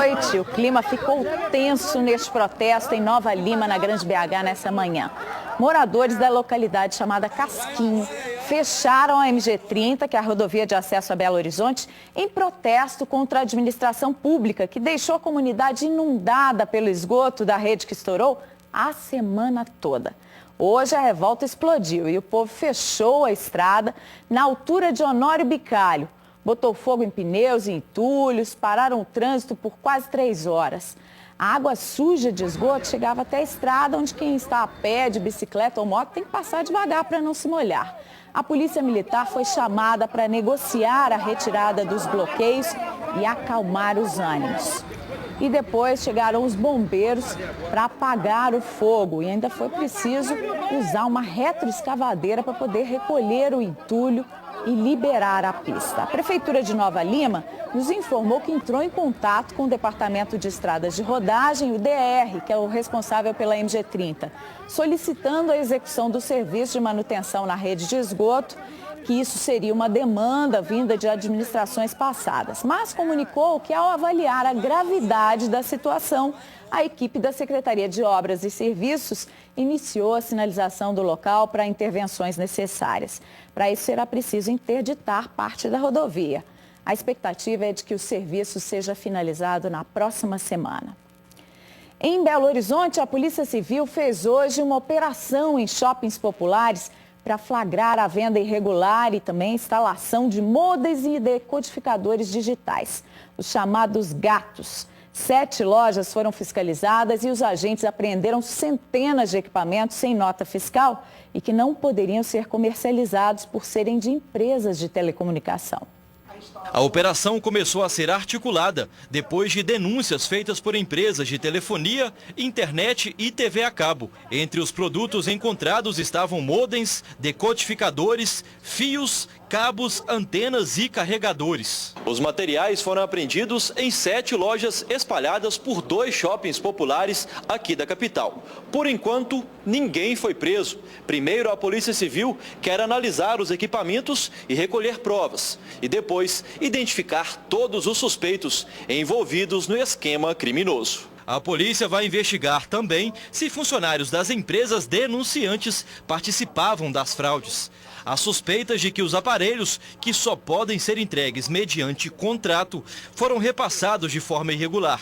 noite, o clima ficou tenso neste protesto em Nova Lima, na Grande BH, nessa manhã. Moradores da localidade chamada Casquinho fecharam a MG30, que é a rodovia de acesso a Belo Horizonte, em protesto contra a administração pública, que deixou a comunidade inundada pelo esgoto da rede que estourou a semana toda. Hoje a revolta explodiu e o povo fechou a estrada na altura de Honório Bicalho. Botou fogo em pneus e entulhos, pararam o trânsito por quase 3 horas. A água suja de esgoto chegava até a estrada, onde quem está a pé, de bicicleta ou moto tem que passar devagar para não se molhar. A polícia militar foi chamada para negociar a retirada dos bloqueios e acalmar os ânimos. E depois chegaram os bombeiros para apagar o fogo e ainda foi preciso usar uma retroescavadeira para poder recolher o entulho e liberar a pista. A Prefeitura de Nova Lima nos informou que entrou em contato com o Departamento de Estradas de Rodagem, o DR, que é o responsável pela MG30, solicitando a execução do serviço de manutenção na rede de esgoto, que isso seria uma demanda vinda de administrações passadas, mas comunicou que ao avaliar a gravidade da situação, a equipe da Secretaria de Obras e Serviços iniciou a sinalização do local para intervenções necessárias. Para isso será preciso interditar parte da rodovia. A expectativa é de que o serviço seja finalizado na próxima semana. Em Belo Horizonte, a Polícia Civil fez hoje uma operação em shoppings populares para flagrar a venda irregular e também a instalação de modems e decodificadores digitais, os chamados gatos. 7 lojas foram fiscalizadas e os agentes apreenderam centenas de equipamentos sem nota fiscal e que não poderiam ser comercializados por serem de empresas de telecomunicação. A operação começou a ser articulada depois de denúncias feitas por empresas de telefonia, internet e TV a cabo. Entre os produtos encontrados estavam modems, decodificadores, fios, cabos, antenas e carregadores. Os materiais foram apreendidos em 7 lojas espalhadas por 2 shoppings populares aqui da capital. Por enquanto, ninguém foi preso. Primeiro, a Polícia Civil quer analisar os equipamentos e recolher provas. E depois, identificar todos os suspeitos envolvidos no esquema criminoso. A polícia vai investigar também se funcionários das empresas denunciantes participavam das fraudes. Há suspeitas de que os aparelhos, que só podem ser entregues mediante contrato, foram repassados de forma irregular.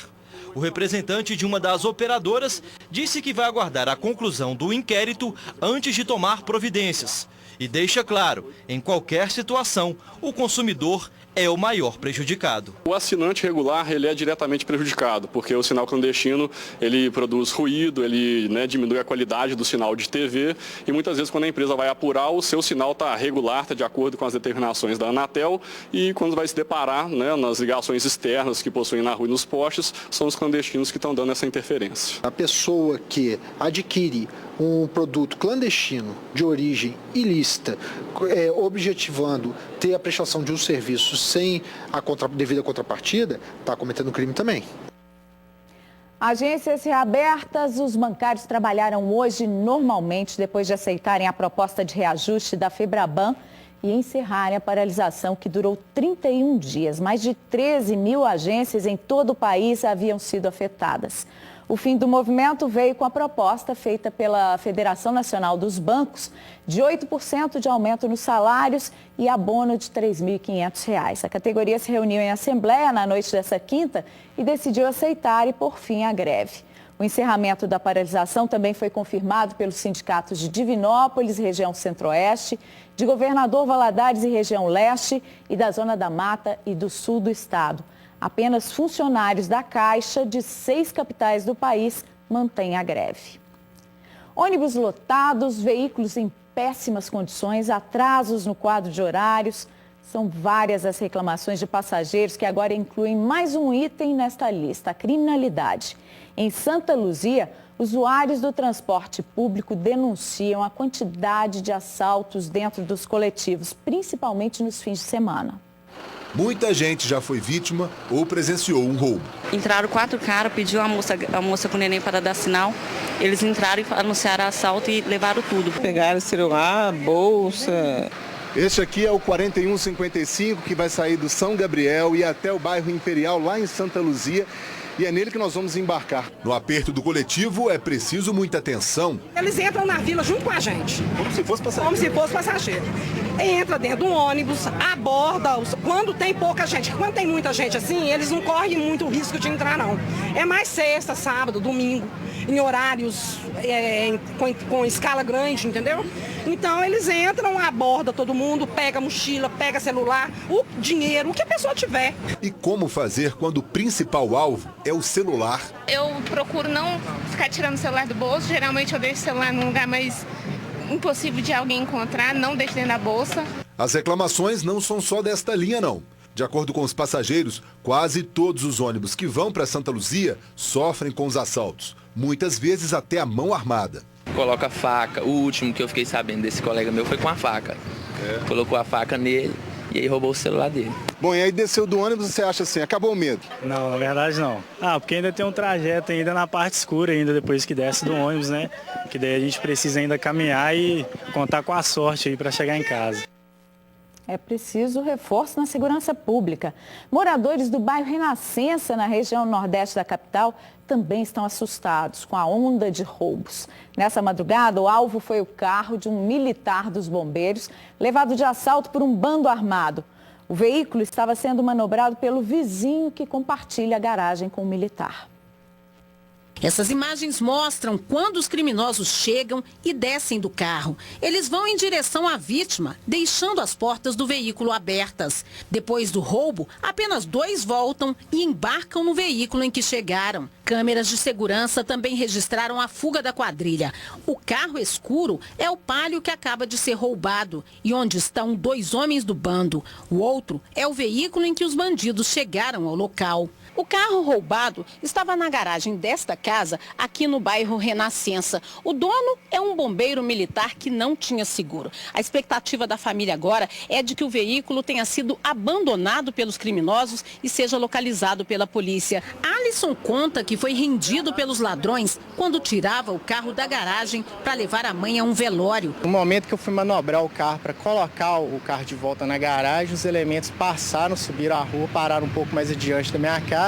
O representante de uma das operadoras disse que vai aguardar a conclusão do inquérito antes de tomar providências. E deixa claro, em qualquer situação, o consumidor é o maior prejudicado. O assinante regular ele é diretamente prejudicado, porque o sinal clandestino ele produz ruído, ele diminui a qualidade do sinal de TV e muitas vezes quando a empresa vai apurar, o seu sinal está regular, está de acordo com as determinações da Anatel e quando vai se deparar nas ligações externas que possuem na rua e nos postes, são os clandestinos que estão dando essa interferência. A pessoa que adquire um produto clandestino de origem ilícita, objetivando ter a prestação de um serviço sem a devida contrapartida, está cometendo crime também. Agências reabertas, os bancários trabalharam hoje normalmente depois de aceitarem a proposta de reajuste da Febraban e encerrarem a paralisação que durou 31 dias. Mais de 13 mil agências em todo o país haviam sido afetadas. O fim do movimento veio com a proposta feita pela Federação Nacional dos Bancos de 8% de aumento nos salários e abono de R$ 3.500. A categoria se reuniu em assembleia na noite dessa quinta e decidiu aceitar e pôr fim à greve. O encerramento da paralisação também foi confirmado pelos sindicatos de Divinópolis, região Centro-Oeste, de Governador Valadares e região Leste e da Zona da Mata e do Sul do estado. Apenas funcionários da Caixa de 6 capitais do país mantêm a greve. Ônibus lotados, veículos em péssimas condições, atrasos no quadro de horários. São várias as reclamações de passageiros que agora incluem mais um item nesta lista, a criminalidade. Em Santa Luzia, usuários do transporte público denunciam a quantidade de assaltos dentro dos coletivos, principalmente nos fins de semana. Muita gente já foi vítima ou presenciou um roubo. Entraram 4 caras, pediu a moça com o neném para dar sinal. Eles entraram e anunciaram assalto e levaram tudo. Pegaram celular, bolsa. Este aqui é o 4155 que vai sair do São Gabriel e até o bairro Imperial, lá em Santa Luzia. e é nele que nós vamos embarcar. No aperto do coletivo é preciso muita atenção. Eles entram na vila junto com a gente. Como se fosse passageiro. Como se fosse passageiro. Entra dentro do ônibus, aborda, quando tem pouca gente. Quando tem muita gente assim, eles não correm muito risco de entrar, não. É mais sexta, sábado, domingo, em horários com escala grande, entendeu? Então eles entram, aborda todo mundo, pega a mochila, pega celular, o dinheiro, o que a pessoa tiver. E como fazer quando o principal alvo é o celular? Eu procuro não ficar tirando o celular do bolso, geralmente eu deixo o celular num lugar mais impossível de alguém encontrar, não deixo dentro da bolsa. As reclamações não são só desta linha, não. De acordo com os passageiros, quase todos os ônibus que vão para Santa Luzia sofrem com os assaltos, muitas vezes até a mão armada. Coloca a faca, o último que eu fiquei sabendo desse colega meu foi com a faca. Colocou a faca nele e aí roubou o celular dele. Bom, e aí desceu do ônibus e você acha assim, acabou o medo? Não, na verdade não. Porque ainda tem um trajeto ainda na parte escura ainda depois que desce do ônibus, né? Que daí a gente precisa ainda caminhar e contar com a sorte aí para chegar em casa. É preciso reforço na segurança pública. Moradores do bairro Renascença, na região nordeste da capital, também estão assustados com a onda de roubos. Nessa madrugada, o alvo foi o carro de um militar dos bombeiros, levado de assalto por um bando armado. O veículo estava sendo manobrado pelo vizinho que compartilha a garagem com o militar. Essas imagens mostram quando os criminosos chegam e descem do carro. Eles vão em direção à vítima, deixando as portas do veículo abertas. Depois do roubo, apenas 2 voltam e embarcam no veículo em que chegaram. Câmeras de segurança também registraram a fuga da quadrilha. O carro escuro é o Palio que acaba de ser roubado e onde estão 2 homens do bando. O outro é o veículo em que os bandidos chegaram ao local. O carro roubado estava na garagem desta casa, aqui no bairro Renascença. O dono é um bombeiro militar que não tinha seguro. A expectativa da família agora é de que o veículo tenha sido abandonado pelos criminosos e seja localizado pela polícia. Alisson conta que foi rendido pelos ladrões quando tirava o carro da garagem para levar a mãe a um velório. No momento que eu fui manobrar o carro para colocar o carro de volta na garagem, os elementos passaram, subiram a rua, pararam um pouco mais adiante da minha casa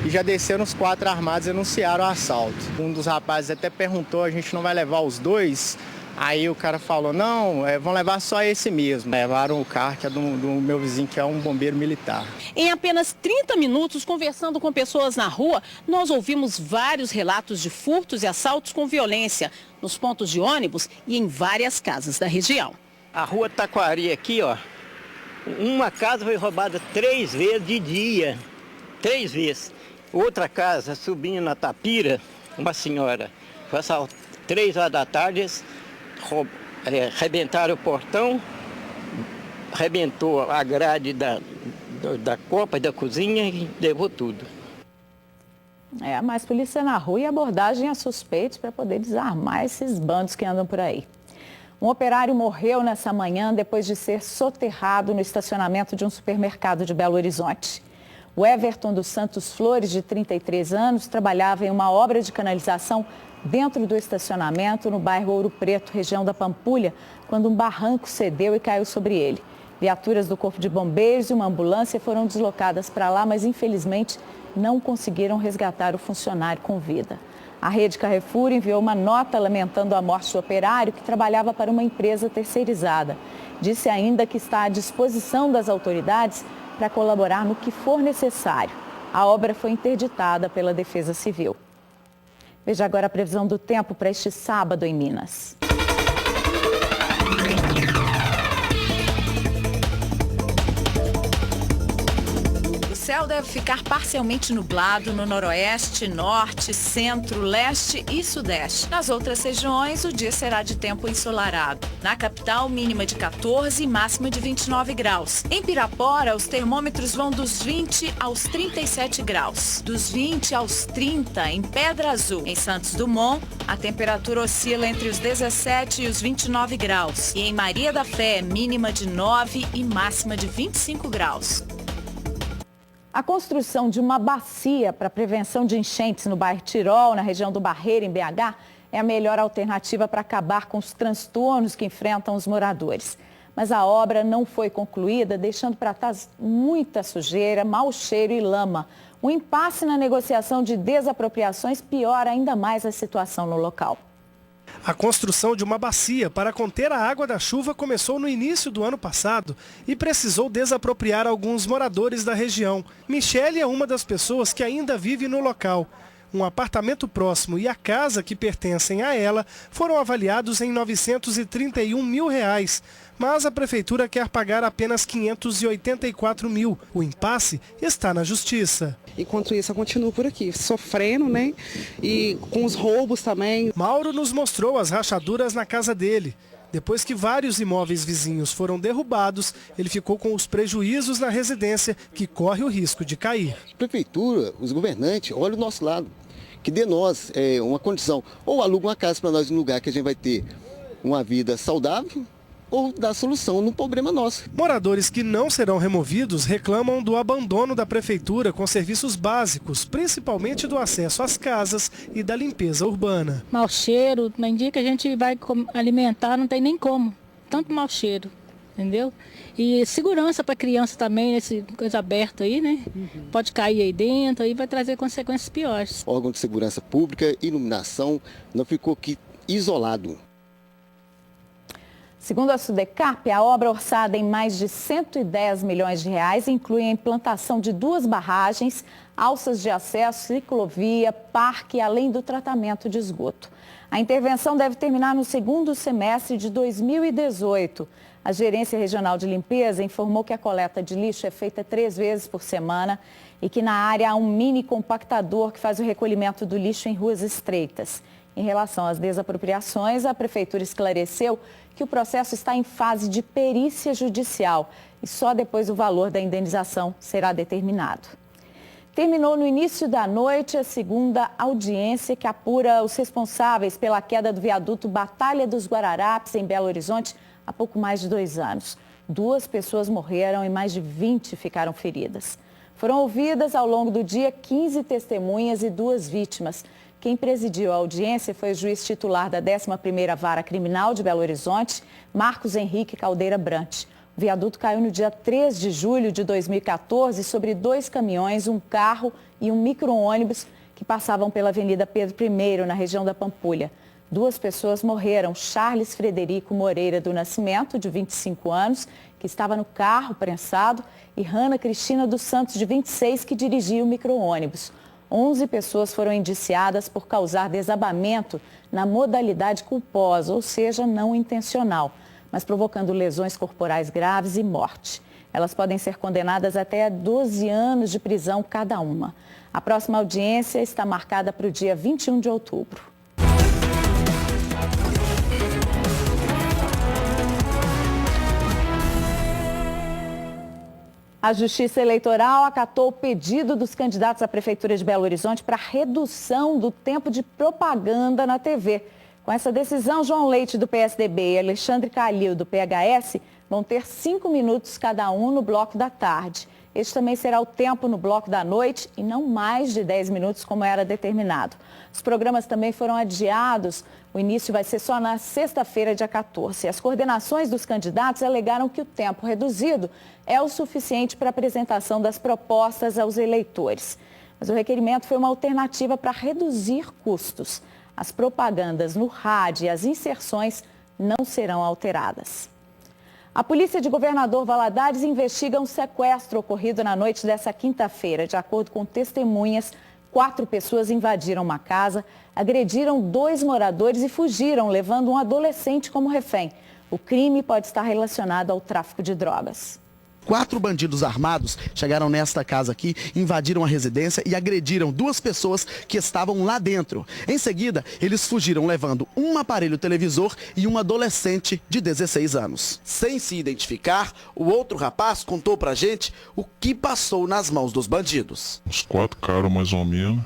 e já desceram os 4 armados e anunciaram o assalto. Um dos rapazes até perguntou, a gente não vai levar os 2? Aí o cara falou, não, vão levar só esse mesmo. Levaram o carro que é do meu vizinho, que é um bombeiro militar. Em apenas 30 minutos, conversando com pessoas na rua, nós ouvimos vários relatos de furtos e assaltos com violência nos pontos de ônibus e em várias casas da região. A rua Taquari aqui, ó, uma casa foi roubada 3 vezes de dia. 3 vezes. Outra casa, subindo na Tapira, uma senhora, foi assaltada 3 horas da tarde, arrebentaram o portão, arrebentou a grade da copa da cozinha e levou tudo. Mais polícia na rua e abordagem a suspeitos para poder desarmar esses bandos que andam por aí. Um operário morreu nessa manhã depois de ser soterrado no estacionamento de um supermercado de Belo Horizonte. O Everton dos Santos Flores, de 33 anos, trabalhava em uma obra de canalização dentro do estacionamento no bairro Ouro Preto, região da Pampulha, quando um barranco cedeu e caiu sobre ele. Viaturas do Corpo de Bombeiros e uma ambulância foram deslocadas para lá, mas infelizmente não conseguiram resgatar o funcionário com vida. A Rede Carrefour enviou uma nota lamentando a morte do operário que trabalhava para uma empresa terceirizada. Disse ainda que está à disposição das autoridades para colaborar no que for necessário. A obra foi interditada pela Defesa Civil. Veja agora a previsão do tempo para este sábado em Minas. O céu deve ficar parcialmente nublado no noroeste, norte, centro, leste e sudeste. Nas outras regiões, o dia será de tempo ensolarado. Na capital, mínima de 14 e máxima de 29 graus. Em Pirapora, os termômetros vão dos 20 aos 37 graus. Dos 20 aos 30 em Pedra Azul. Em Santos Dumont, a temperatura oscila entre os 17 e os 29 graus. E em Maria da Fé, mínima de 9 e máxima de 25 graus. A construção de uma bacia para prevenção de enchentes no bairro Tirol, na região do Barreiro, em BH, é a melhor alternativa para acabar com os transtornos que enfrentam os moradores. mas a obra não foi concluída, deixando para trás muita sujeira, mau cheiro e lama. O impasse na negociação de desapropriações piora ainda mais a situação no local. A construção de uma bacia para conter a água da chuva começou no início do ano passado e precisou desapropriar alguns moradores da região. Michele é uma das pessoas que ainda vive no local. Um apartamento próximo e a casa que pertencem a ela foram avaliados em R$ 931 mil, mas a prefeitura quer pagar apenas R$ 584 mil. O impasse está na justiça. Enquanto isso, eu continuo por aqui, sofrendo, né? E com os roubos também. Mauro nos mostrou as rachaduras na casa dele. Depois que vários imóveis vizinhos foram derrubados, ele ficou com os prejuízos na residência, que corre o risco de cair. A prefeitura, os governantes, olham o nosso lado, que dê nós uma condição. Ou aluga uma casa para nós, um lugar que a gente vai ter uma vida saudável, ou dar solução no problema nosso. Moradores que não serão removidos reclamam do abandono da prefeitura com serviços básicos, principalmente do acesso às casas e da limpeza urbana. Mau cheiro, no dia que a gente vai alimentar não tem nem como, tanto mau cheiro, entendeu? E segurança para criança também, essa coisa aberta aí, né? Pode cair aí dentro, aí vai trazer consequências piores. Órgão de segurança pública, iluminação, não ficou aqui isolado. Segundo a Sudecarp, a obra orçada em mais de 110 milhões de reais inclui a implantação de 2 barragens, alças de acesso, ciclovia, parque, além do tratamento de esgoto. A intervenção deve terminar no segundo semestre de 2018. A Gerência Regional de Limpeza informou que a coleta de lixo é feita 3 vezes por semana e que na área há um mini compactador que faz o recolhimento do lixo em ruas estreitas. Em relação às desapropriações, a Prefeitura esclareceu que o processo está em fase de perícia judicial e só depois o valor da indenização será determinado. Terminou no início da noite a segunda audiência que apura os responsáveis pela queda do viaduto Batalha dos Guararapes, em Belo Horizonte, há pouco mais de 2 anos. 2 pessoas morreram e mais de 20 ficaram feridas. Foram ouvidas ao longo do dia 15 testemunhas e 2 vítimas. Quem presidiu a audiência foi o juiz titular da 11ª Vara Criminal de Belo Horizonte, Marcos Henrique Caldeira Brant. O viaduto caiu no dia 3 de julho de 2014 sobre 2 caminhões, um carro e um micro-ônibus que passavam pela Avenida Pedro I, na região da Pampulha. 2 pessoas morreram, Charles Frederico Moreira do Nascimento, de 25 anos, que estava no carro prensado, e Rana Cristina dos Santos, de 26, que dirigia o micro-ônibus. 11 pessoas foram indiciadas por causar desabamento na modalidade culposa, ou seja, não intencional, mas provocando lesões corporais graves e morte. Elas podem ser condenadas até a 12 anos de prisão cada uma. A próxima audiência está marcada para o dia 21 de outubro. A Justiça Eleitoral acatou o pedido dos candidatos à Prefeitura de Belo Horizonte para redução do tempo de propaganda na TV. Com essa decisão, João Leite, do PSDB, e Alexandre Calil, do PHS, vão ter 5 minutos cada um no bloco da tarde. Este também será o tempo no bloco da noite e não mais de 10 minutos, como era determinado. Os programas também foram adiados. O início vai ser só na sexta-feira, dia 14. As coordenações dos candidatos alegaram que o tempo reduzido é o suficiente para a apresentação das propostas aos eleitores. Mas o requerimento foi uma alternativa para reduzir custos. As propagandas no rádio e as inserções não serão alteradas. A polícia de Governador Valadares investiga um sequestro ocorrido na noite dessa quinta-feira. De acordo com testemunhas, 4 pessoas invadiram uma casa, agrediram 2 moradores e fugiram, levando um adolescente como refém. O crime pode estar relacionado ao tráfico de drogas. 4 bandidos armados chegaram nesta casa aqui, invadiram a residência e agrediram 2 pessoas que estavam lá dentro. Em seguida, eles fugiram levando um aparelho televisor e um adolescente de 16 anos. Sem se identificar, o outro rapaz contou pra gente o que passou nas mãos dos bandidos. Os 4 caras mais ou menos,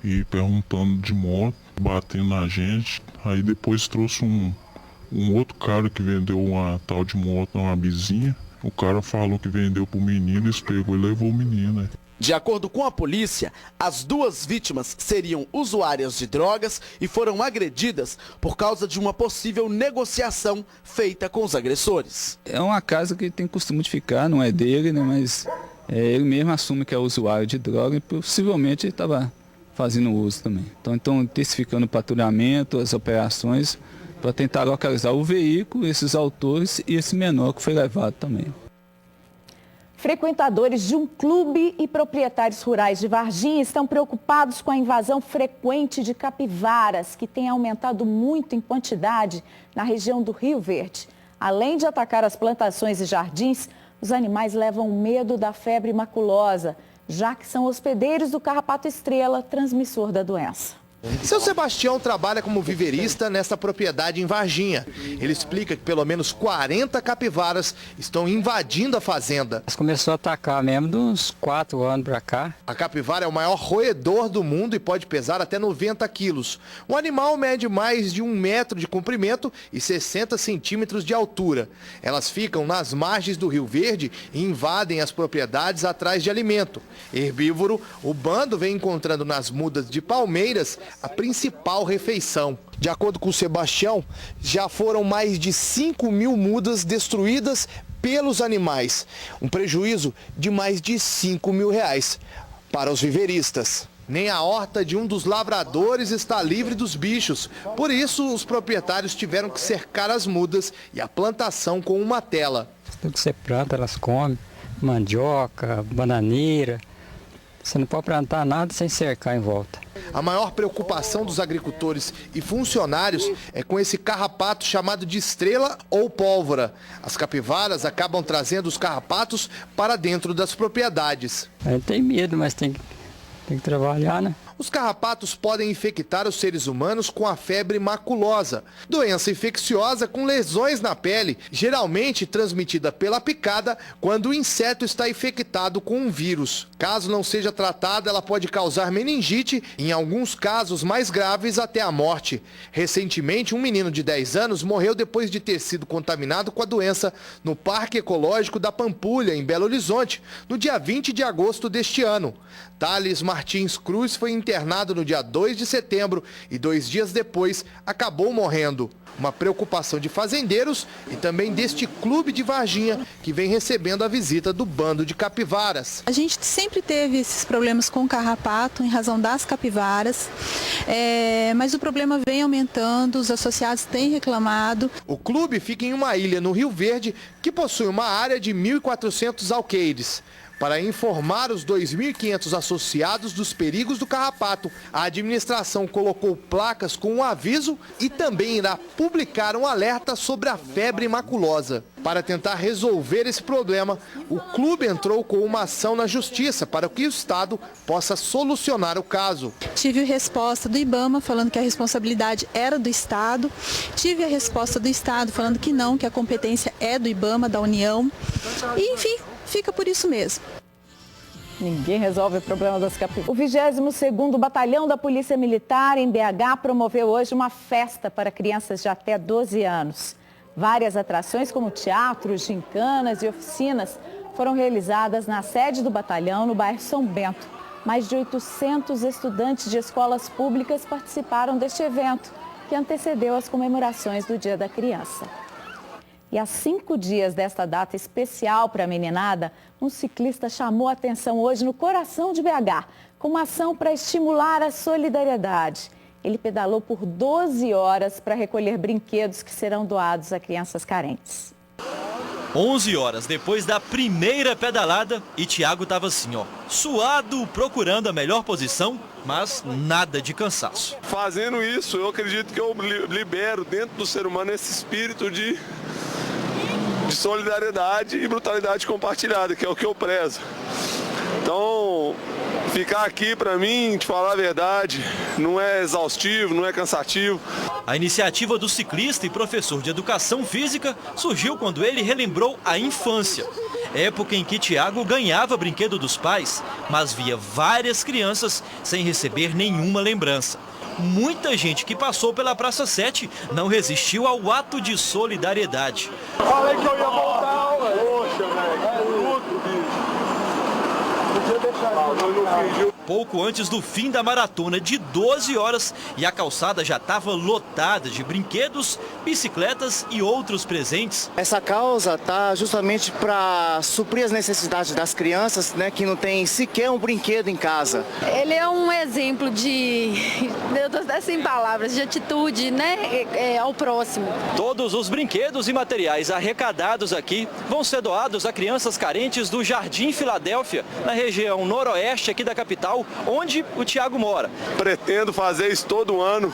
e perguntando de moto, batendo na gente. Aí depois trouxe um outro cara que vendeu uma tal de moto a uma vizinha. O cara falou que vendeu pro menino, eles pegou e levou o menino, né? De acordo com a polícia, as duas vítimas seriam usuárias de drogas e foram agredidas por causa de uma possível negociação feita com os agressores. É uma casa que ele tem costume de ficar, não é dele, né, mas ele mesmo assume que é usuário de droga e possivelmente ele estava fazendo uso também. Então intensificando o patrulhamento, as operações, para tentar localizar o veículo, esses autores e esse menor que foi levado também. Frequentadores de um clube e proprietários rurais de Varginha estão preocupados com a invasão frequente de capivaras, que tem aumentado muito em quantidade na região do Rio Verde. Além de atacar as plantações e jardins, os animais levam medo da febre maculosa, já que são hospedeiros do carrapato estrela, transmissor da doença. Seu Sebastião trabalha como viverista nesta propriedade em Varginha. Ele explica que pelo menos 40 capivaras estão invadindo a fazenda. Começou a atacar mesmo de uns 4 anos para cá. A capivara é o maior roedor do mundo e pode pesar até 90 quilos. O animal mede mais de 1 metro de comprimento e 60 centímetros de altura. Elas ficam nas margens do Rio Verde e invadem as propriedades atrás de alimento. Herbívoro, o bando vem encontrando nas mudas de palmeiras a principal refeição. De acordo com o Sebastião, já foram mais de 5.000 mudas destruídas pelos animais. Um prejuízo de mais de R$5.000 para os viveristas. Nem a horta de um dos lavradores está livre dos bichos. Por isso, os proprietários tiveram que cercar as mudas e a plantação com uma tela. Tudo que você planta, elas comem. Mandioca, bananeira. Você não pode plantar nada sem cercar em volta. A maior preocupação dos agricultores e funcionários é com esse carrapato chamado de estrela ou pólvora. As capivaras acabam trazendo os carrapatos para dentro das propriedades. A gente tem medo, mas tem que trabalhar, né? Os carrapatos podem infectar os seres humanos com a febre maculosa, doença infecciosa com lesões na pele, geralmente transmitida pela picada quando o inseto está infectado com um vírus. Caso não seja tratada, ela pode causar meningite e, em alguns casos mais graves, até a morte. Recentemente, um menino de 10 anos morreu depois de ter sido contaminado com a doença no Parque Ecológico da Pampulha, em Belo Horizonte, no dia 20 de agosto deste ano. Thales Martins Cruz foi internado no dia 2 de setembro e 2 dias depois acabou morrendo. Uma preocupação de fazendeiros e também deste clube de Varginha, que vem recebendo a visita do bando de capivaras. A gente sempre teve esses problemas com o carrapato em razão das capivaras, mas o problema vem aumentando, os associados têm reclamado. O clube fica em uma ilha no Rio Verde que possui uma área de 1.400 alqueires. Para informar os 2.500 associados dos perigos do carrapato, a administração colocou placas com um aviso e também irá publicar um alerta sobre a febre maculosa. Para tentar resolver esse problema, o clube entrou com uma ação na justiça para que o Estado possa solucionar o caso. Tive a resposta do IBAMA falando que a responsabilidade era do Estado. Tive a resposta do Estado falando que não, que a competência é do IBAMA, da União. E, enfim, fica por isso mesmo. Ninguém resolve o problema das capivaras. O 22º Batalhão da Polícia Militar, em BH, promoveu hoje uma festa para crianças de até 12 anos. Várias atrações, como teatros, gincanas e oficinas, foram realizadas na sede do batalhão, no bairro São Bento. Mais de 800 estudantes de escolas públicas participaram deste evento, que antecedeu as comemorações do Dia da Criança. E há 5 dias desta data especial para a meninada, um ciclista chamou a atenção hoje no coração de BH, com uma ação para estimular a solidariedade. Ele pedalou por 12 horas para recolher brinquedos que serão doados a crianças carentes. 11 horas depois da primeira pedalada e Tiago estava assim, ó, suado, procurando a melhor posição, mas nada de cansaço. Fazendo isso, eu acredito que eu libero dentro do ser humano esse espírito de solidariedade e brutalidade compartilhada, que é o que eu prezo. Então, ficar aqui para mim, te falar a verdade, não é exaustivo, não é cansativo. A iniciativa do ciclista e professor de educação física surgiu quando ele relembrou a infância. Época em que Tiago ganhava brinquedo dos pais, mas via várias crianças sem receber nenhuma lembrança. Muita gente que passou pela Praça 7 não resistiu ao ato de solidariedade. Falei que eu ia voltar, poxa, Pouco antes do fim da maratona de 12 horas e a calçada já estava lotada de brinquedos, bicicletas e outros presentes. Essa causa tá justamente para suprir as necessidades das crianças, né, que não tem sequer um brinquedo em casa. Ele é um exemplo de, sem palavras, de atitude, né, ao próximo. Todos os brinquedos e materiais arrecadados aqui vão ser doados a crianças carentes do Jardim Filadélfia, na região noroeste aqui da capital, onde o Thiago mora. Pretendo fazer isso todo ano,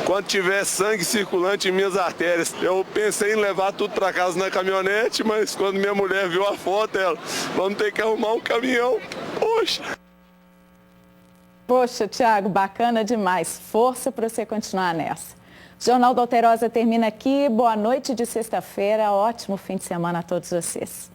quando tiver sangue circulante em minhas artérias. Eu pensei em levar tudo para casa na caminhonete, mas quando minha mulher viu a foto, ela, vamos ter que arrumar um caminhão. Poxa, Thiago, bacana demais. Força para você continuar nessa. O Jornal da Alterosa termina aqui. Boa noite de sexta-feira. Ótimo fim de semana a todos vocês.